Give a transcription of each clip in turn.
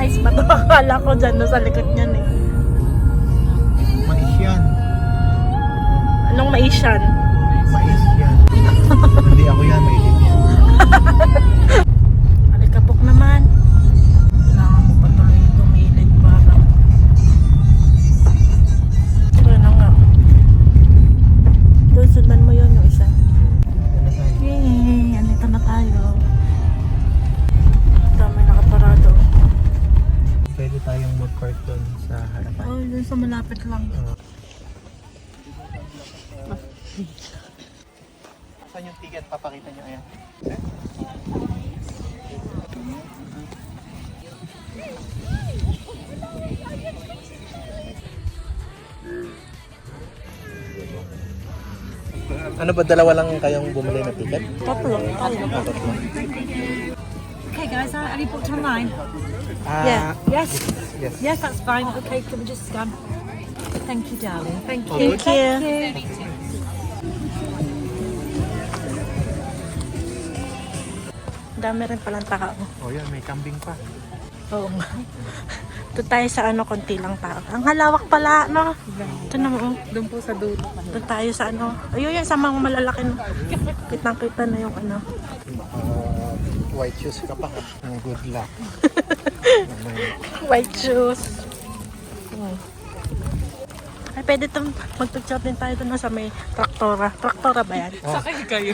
mais ba ito? Akala ko dyan no, sa likod niyan eh. Mais yan. Anong mais yan? Mais yan. Hindi ako yan, may din yan. Alikabok naman. Kailangan mo pa tuloy gumilid para. Ito na nga. Doon, sundan mo yun yung isa. Ano tayo? Yay! Andito na tayo. Dami nakaparado. Pwede tayong mag-park doon sa harapan. Oh, dun sa malapit lang. Saan yung ticket? Papakita nyo. Ayan. Ano ba, dalawa lang kayong bumili na ticket? Tatlo. Tatlo. Okay guys, I only booked online. Yeah. Yes, Yes. yes, that's fine. Okay, can we just scan? Thank you, darling. Thank Oh, you. Thank you. Thank you. Dami rin palang tao. Oh, yan. May kambing pa. Oo nga. Doon tayo sa ano, konti lang tao. Ang halawak pala, no? Ito na mo. Doon po sa dulo. Doon tayo sa ano. Ayun yan, sa mga malalaki. No? Kitang-kita na yung ano. White shoes ka pa. Good luck. White shoes. Ay, pwede itong mag-picture din tayo doon sa may traktora. Traktora ba yan? Sakay kayo.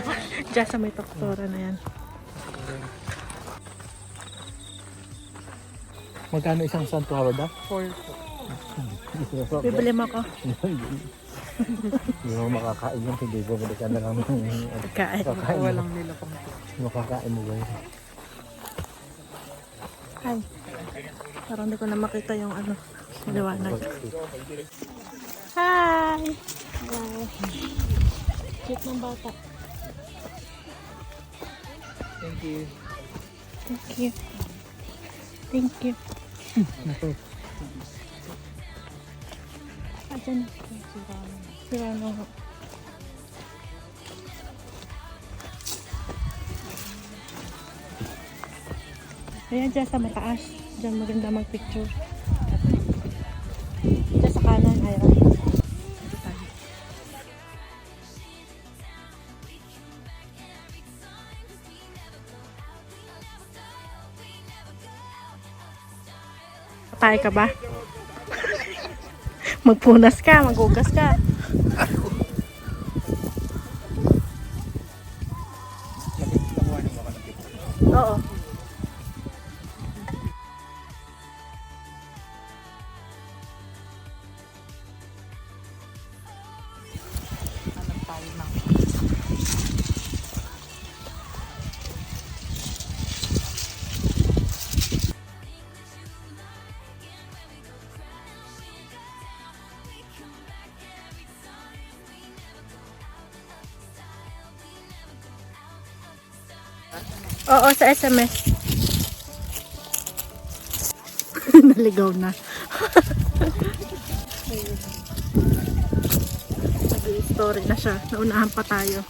Diyan sa may traktora na yan. Magkano isang sunflower da? 4. Bibili mo ako. Hindi mo makakain yung hindi bumili ka na lang ng Pagkain. kakain mo. Walang nila pang Makakain mo ba yun? Hi. Parang hindi ko na makita yung ano. Liwanag. Hi! Wow. Cute ng bata. Thank you. Thank you. Thank you. Ayan. Si Rano. Ayan dyan sa mataas. Dyan maganda mag-picture. Dyan sa kanan. Ayan. Dito tayo. Patay ka ba? Magpunas ka, maghugas ka. Oo. Oo, sa SMS. Naligaw na. Nag-story na siya. Naunahan pa tayo.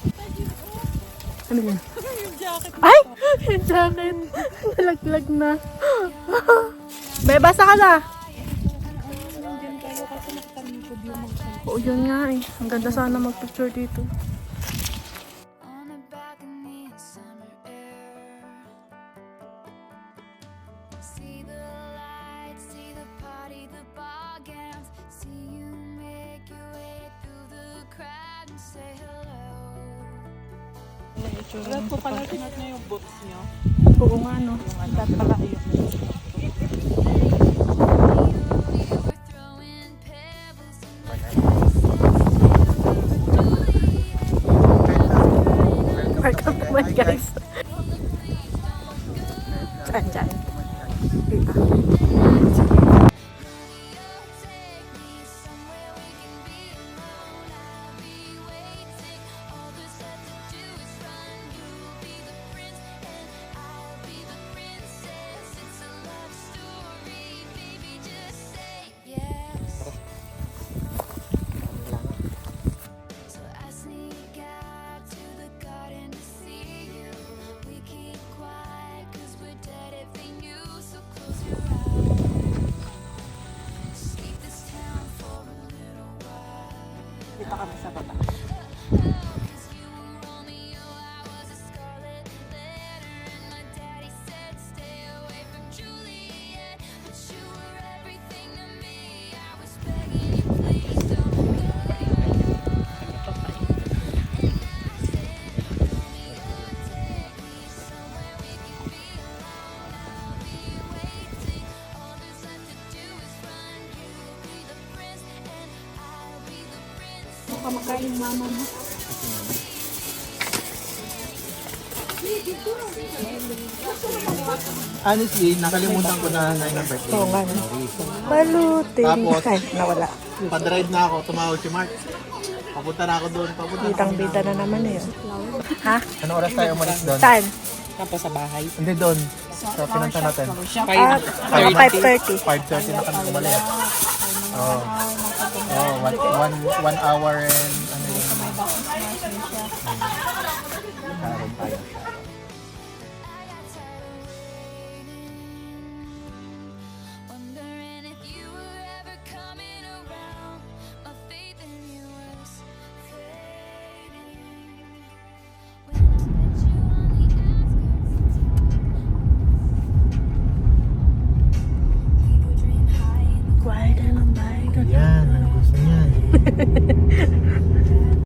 Ano yan? Ay! Yung jacket. Nalaglag na. Bebasa ka na. Oo, yun nga eh. Ang ganda sana mag-picture dito. On a balcony in summer air. See the lights, see the party, the bar gowns. See you make your way through the crowd and say hello. Lahat po pala tinat na yung books niyo. Oo nga no. Dapat pala yun. You were throwing pebbles in my Welcome to my guys. Diyan, diyan. Dito. take me somewhere we can be alone. I'll be waiting. All there's left to do is run. You'll be the prince and I'll be the princess. It's a love story, baby. Just say yes. So I sneak out to the garden to see you. We keep quiet 'cause we're dead if they knew. So close your eyes. kamakain mama mo. Honestly, nakalimutan ko na ng birthday. Oo nga. Balutin. Tapos, Ay, nawala. pa-drive na ako, tumawag si Mark. Papunta na ako doon, papunta na ako. Bitang-bita na naman eh. Ha? Anong oras tayo umalis doon? Saan? Tapos sa bahay. Hindi doon. Sa pinunta natin. Ah, 5:30. 5:30 na kami umalis. Oh. Oh, one hour and ano yun. Karoon tayo. Wondering if you were ever coming around. My faith in you was fading. When I met you on the outskirts of town, we would dream high in the Quiet and I'm Yan, ano gusto niyan?